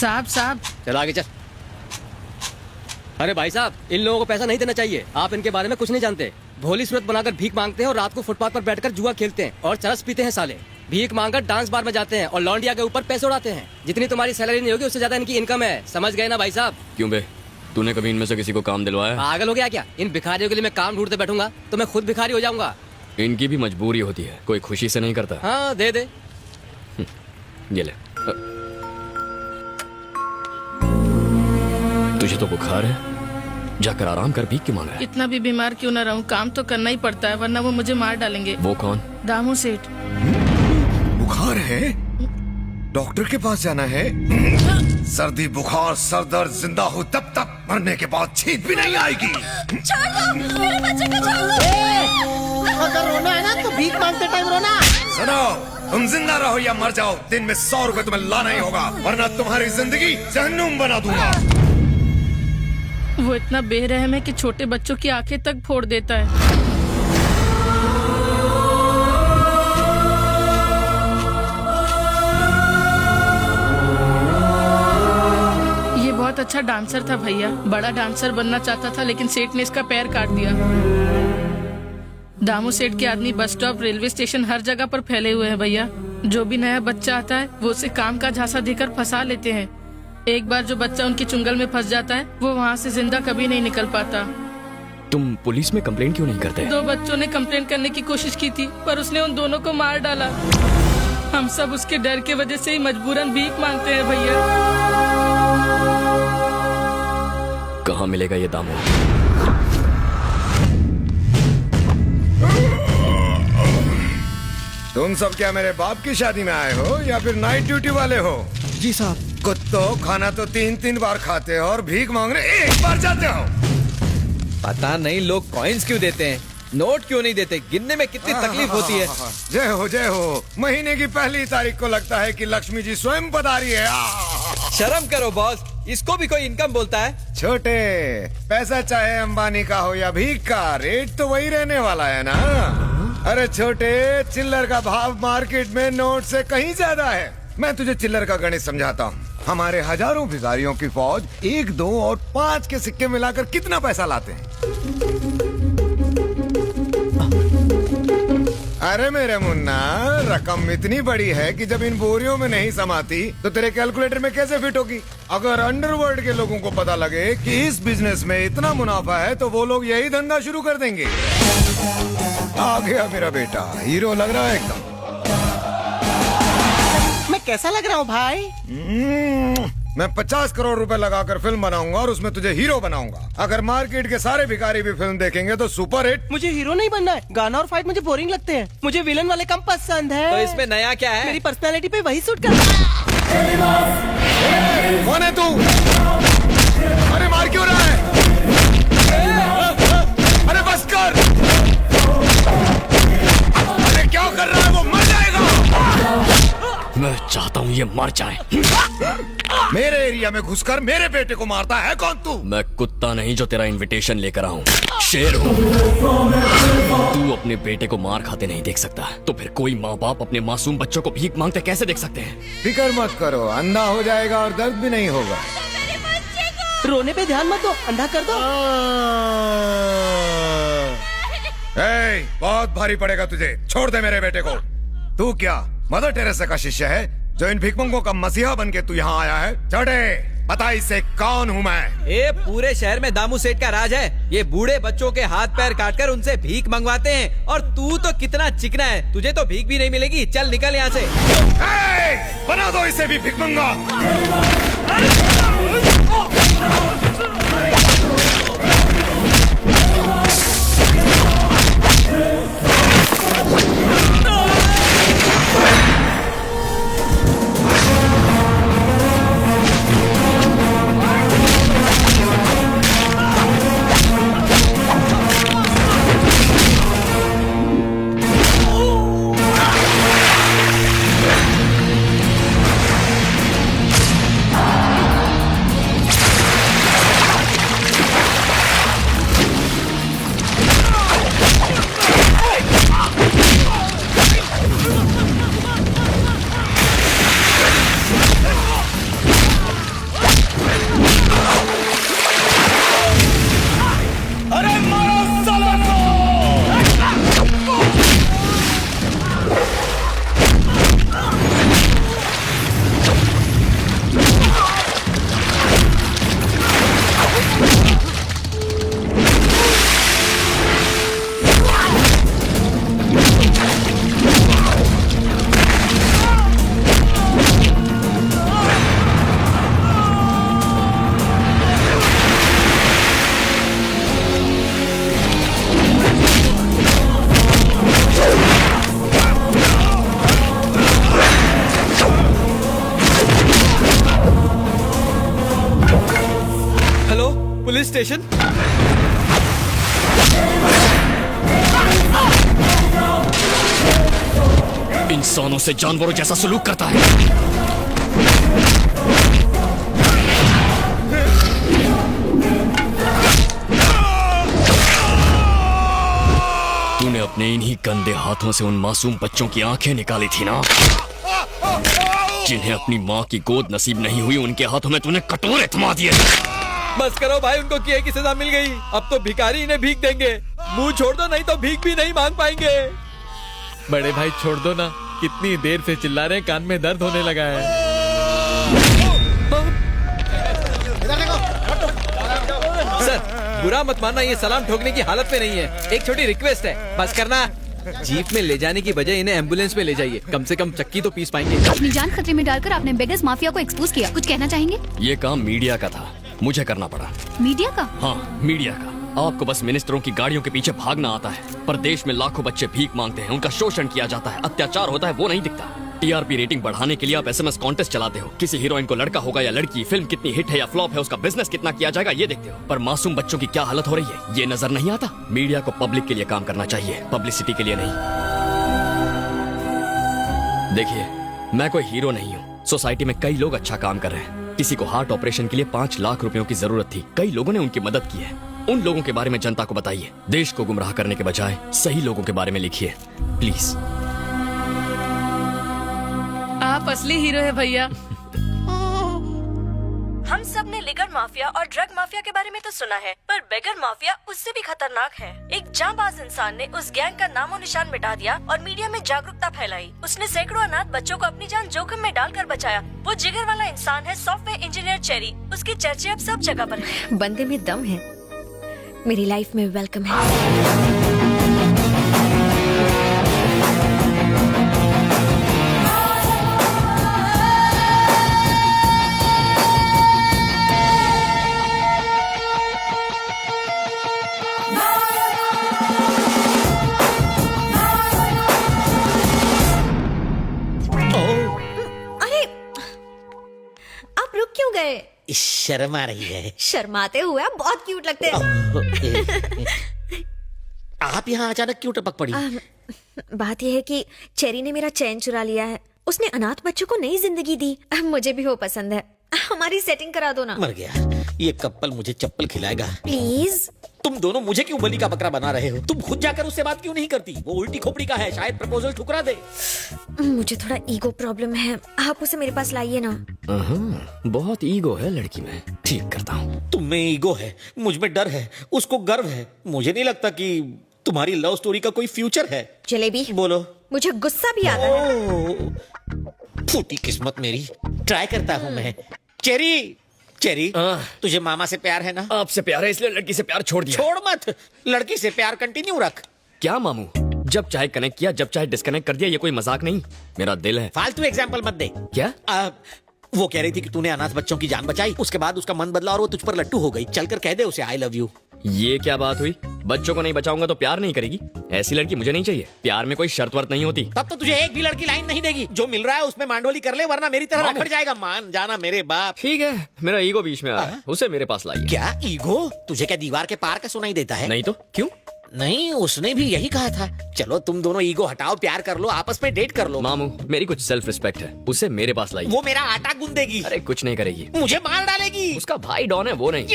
साहब साहब। चल आगे चल। अरे भाई साहब, इन लोगों को पैसा नहीं देना चाहिए। आप इनके बारे में कुछ नहीं जानते। भोली सूरत बनाकर भीख मांगते हैं और रात को फुटपाथ पर बैठकर जुआ खेलते हैं और चरस पीते हैं साले। भीख मांगकर डांस बार में जाते हैं और लौंडिया के ऊपर पैसे उड़ाते हैं। जितनी तुम्हारी सैलरी नहीं होगी उससे ज्यादा इनकी इनकम है। समझ गए ना भाई साहब? क्यों बे, तूने कभी इनमें से किसी को काम दिलवाया? पागल हो गया क्या? इन भिखारियों के लिए मैं काम ढूंढते बैठूंगा तो मैं खुद भिखारी हो जाऊंगा। इनकी भी मजबूरी होती है, कोई खुशी से नहीं करता। हाँ दे दे। ये ले। तुझे तो बुखार है, जाकर आराम कर, भीख क्यों मांग रहा है? इतना भी बीमार क्यों न रहूं, काम तो करना ही पड़ता है वरना वो मुझे मार डालेंगे। वो कौन? दामू सेठ। बुखार है? डॉक्टर के पास जाना है। सर्दी बुखार सर दर्द जिंदा हो तब तक, मरने के बाद छींक भी नहीं आएगी। छोड़ दो, मेरे बच्चे को छोड़ दो। अगर रोना है ना तो भीख मांगते टाइम रोना। सुनो, तुम जिंदा रहो या मर जाओ, दिन में 100 रुपए तुम्हें लाना ही होगा, वरना तुम्हारी जिंदगी जहन्नुम बना दूंगा। वो इतना बेरहम है कि छोटे बच्चों की आंखें तक फोड़ देता है। ये बहुत अच्छा डांसर था भैया, बड़ा डांसर बनना चाहता था लेकिन सेठ ने इसका पैर काट दिया। दामू सेठ के आदमी बस स्टॉप, रेलवे स्टेशन, हर जगह पर फैले हुए हैं भैया। जो भी नया बच्चा आता है वो उसे काम का झांसा देकर फंसा लेते हैं। एक बार जो बच्चा उनकी चुंगल में फंस जाता है वो वहाँ से जिंदा कभी नहीं निकल पाता। तुम पुलिस में कंप्लेंट क्यों नहीं करते? 2 बच्चों ने कंप्लेंट करने की कोशिश की थी पर उसने उन दोनों को मार डाला। हम सब उसके डर के वजह से ही मजबूरन भीख मांगते हैं भैया। कहाँ मिलेगा ये दामू? तुम सब क्या मेरे बाप की शादी में आए हो या फिर नाइट ड्यूटी वाले हो? जी साहब। कुत्तो, खाना तो 3-3 बार खाते हो और भीख मांगने एक बार जाते हो। पता नहीं लोग कॉइन्स क्यों देते हैं, नोट क्यों नहीं देते? गिनने में कितनी तकलीफ होती है। जय हो जय हो। महीने की पहली तारीख को लगता है कि लक्ष्मी जी स्वयं पधारी है। शर्म करो बॉस, इसको भी कोई इनकम बोलता है? छोटे, पैसा चाहे अंबानी का हो या भीख का, रेट तो वही रहने वाला है ना। अरे छोटे, चिल्लर का भाव मार्केट में नोट से कहीं ज्यादा है। मैं तुझे चिल्लर का गणित समझाता हूँ। हमारे हजारों भिखारियों की फौज 1, 2 और 5 के सिक्के मिलाकर कितना पैसा लाते हैं? अरे मेरे मुन्ना, रकम इतनी बड़ी है कि जब इन बोरियों में नहीं समाती तो तेरे कैलकुलेटर में कैसे फिट होगी? अगर अंडरवर्ल्ड के लोगों को पता लगे कि इस बिजनेस में इतना मुनाफा है तो वो लोग यही धंधा शुरू कर देंगे। आ गया मेरा बेटा, हीरो लग रहा है एकदम। मैं कैसा लग रहा हूँ भाई? मैं 50 करोड़ रुपए लगाकर फिल्म बनाऊंगा और उसमें तुझे हीरो बनाऊंगा। अगर मार्केट के सारे भिखारी भी फिल्म देखेंगे तो सुपर हिट। मुझे हीरो नहीं बनना है, गाना और फाइट मुझे बोरिंग लगते हैं। मुझे विलन वाले कम पसंद है। तो इसमें नया क्या है? मेरी पर्सनालिटी पे वही सूट करता है। कौन है तू? अरे मार क्यों रहा है? अरे बस कर। अरे क्या कर रहा है? वो मर जाएगा। मैं चाहता हूँ ये मर जाए। मेरे एरिया में घुसकर मेरे बेटे को मारता है कौन तू? मैं कुत्ता नहीं जो तेरा इनविटेशन लेकर आऊं, शेर हूँ। तू अपने बेटे को मार खाते नहीं देख सकता, तो फिर कोई माँ बाप अपने मासूम बच्चों को भीख मांगते कैसे देख सकते हैं? फिक्र मत करो, अंधा हो जाएगा और दर्द भी नहीं होगा। रोने पे ध्यान मत दो, अंधा कर दो। बहुत भारी पड़ेगा तुझे, छोड़ दे मेरे बेटे को। तू क्या मदर टेरेसा का शिष्य है जो इन भिखमंगों का मसीहा बन के तू यहाँ आया है? चढ़े, बता इसे कौन हूँ मैं? ये पूरे शहर में दामू सेठ का राज है। ये बूढ़े बच्चों के हाथ पैर काटकर उनसे भीख मंगवाते हैं। और तू तो कितना चिकना है, तुझे तो भीख भी नहीं मिलेगी। चल निकल यहाँ से। बना दो इसे भी भिखमंगा। Police station? इंसानों से जानवरों जैसा सलूक करता है। तूने अपने इन्हीं गंदे हाथों से उन मासूम बच्चों की आंखें निकाली थी ना, जिन्हें अपनी माँ की गोद नसीब नहीं हुई। उनके हाथों में तूने कटोरे थमा दिए। बस करो भाई, उनको किए की सजा मिल गई। अब तो भिखारी इन्हें भीख देंगे। मुंह छोड़ दो, नहीं तो भीख भी नहीं मांग पाएंगे। बड़े भाई छोड़ दो ना, कितनी देर से चिल्ला रहे हैं, कान में दर्द होने लगा है। सर बुरा मत मानना, ये सलाम ठोकने की हालत में नहीं है। एक छोटी रिक्वेस्ट है, बस करना। जीप में ले जाने की बजाय इन्हें एम्बुलेंस में ले जाइए, कम से कम चक्की तो पीस पाएंगे। अपनी जान खतरे में डालकर आपने बेगस माफिया को एक्सपोज किया, कुछ कहना चाहेंगे? ये काम मीडिया का था, मुझे करना पड़ा। मीडिया का? हाँ, मीडिया का। आपको बस मिनिस्टरों की गाड़ियों के पीछे भागना आता है, पर देश में लाखों बच्चे भीख मांगते हैं, उनका शोषण किया जाता है, अत्याचार होता है, वो नहीं दिखता। टीआरपी रेटिंग बढ़ाने के लिए आप एसएमएस कॉन्टेस्ट चलाते हो। किसी हीरोइन को लड़का होगा या लड़की, फिल्म कितनी हिट है या फ्लॉप है, उसका बिजनेस कितना किया जाएगा, ये देखते हो। पर मासूम बच्चों की क्या हालत हो रही है, ये नजर नहीं आता। मीडिया को पब्लिक के लिए काम करना चाहिए, पब्लिसिटी के लिए नहीं। देखिए, मैं कोई हीरो नहीं हूँ। सोसाइटी में कई लोग अच्छा काम कर रहे हैं। किसी को हार्ट ऑपरेशन के लिए 5 लाख रुपयों की जरूरत थी, कई लोगों ने उनकी मदद की है। उन लोगों के बारे में जनता को बताइए। देश को गुमराह करने के बजाय सही लोगों के बारे में लिखिए, प्लीज। आप असली हीरो है भैया। हम सब ने लिगर माफिया और ड्रग माफिया के बारे में तो सुना है, पर बेगर माफिया उससे भी खतरनाक है। एक जांबाज इंसान ने उस गैंग का नामो निशान मिटा दिया और मीडिया में जागरूकता फैलाई। उसने सैकड़ों अनाथ बच्चों को अपनी जान जोखिम में डालकर बचाया। वो जिगर वाला इंसान है सॉफ्टवेयर इंजीनियर चेरी। उसकी चर्चे अब सब जगह पर है। बंदे में दम है, मेरी लाइफ में वेलकम है। शर्म आ रही है। शर्माते हुए आप बहुत क्यूट लगते हैं। आप यहाँ अचानक क्यों टपक पड़ी? बात यह है कि चेरी ने मेरा चैन चुरा लिया है। उसने अनाथ बच्चों को नई जिंदगी दी। मुझे भी वो पसंद है। हमारी सेटिंग करा दो ना। मर गया, ये कपल मुझे चप्पल खिलाएगा। प्लीज। तुम दोनों मुझे क्यों बलि का बकरा बना रहे हो? तुम खुद जाकर उससे बात क्यों नहीं करती? वो उल्टी खोपड़ी का है, शायद प्रपोजल ठुकरा दे। मुझे थोड़ा ईगो प्रॉब्लम है, आप उसे मेरे पास लाइए ना। बहुत ईगो है लड़की में, ठीक करता हूँ। तुम में ईगो है, मुझ में डर है, उसको गर्व है। मुझे नहीं लगता कि तुम्हारी लव स्टोरी का कोई फ्यूचर है। जलेबी बोलो। मुझे गुस्सा भी आता है। फूटी किस्मत मेरी, ट्राई करता हूँ मैं। चेरी, चेरी, तुझे मामा से प्यार है ना? आपसे प्यार है इसलिए लड़की से प्यार छोड़ दिया। छोड़ मत, लड़की से प्यार कंटिन्यू रख। क्या मामू, जब चाहे कनेक्ट किया, जब चाहे डिस्कनेक्ट कर दिया, ये कोई मजाक नहीं। मेरा दिल है। फालतू एग्जाम्पल मत दे। क्या? वो कह रही थी कि तूने अनाथ बच्चों की जान बचाई, उसके बाद उसका मन बदला और वो तुझ पर लट्टू हो गई। चलकर कह दे उसे आई लव यू। ये क्या बात हुई? बच्चों को नहीं बचाऊंगा तो प्यार नहीं करेगी? ऐसी लड़की मुझे नहीं चाहिए। प्यार में कोई शर्त वर्त नहीं होती। तब तो तुझे एक भी लड़की लाइन नहीं देगी। जो मिल रहा है उसमें मांडोली कर ले, वरना मेरी तरह रखड़ जाएगा। मान जाना मेरे बाप। ठीक है, मेरा ईगो बीच में आ रहा है, उसे मेरे पास लाइए। क्या ईगो? तुझे क्या दीवार के पार का सुनाई देता है? नहीं तो क्यों? नहीं, उसने भी यही कहा था। चलो तुम दोनों ईगो हटाओ, प्यार कर लो, आपस में डेट कर लो। मामू, मेरी कुछ सेल्फ रिस्पेक्ट है, उसे मेरे पास लाइए। वो मेरा आटा गूंदेगी। अरे कुछ नहीं करेगी, मुझे मार डालेगी। उसका भाई डॉन है, वो नहीं।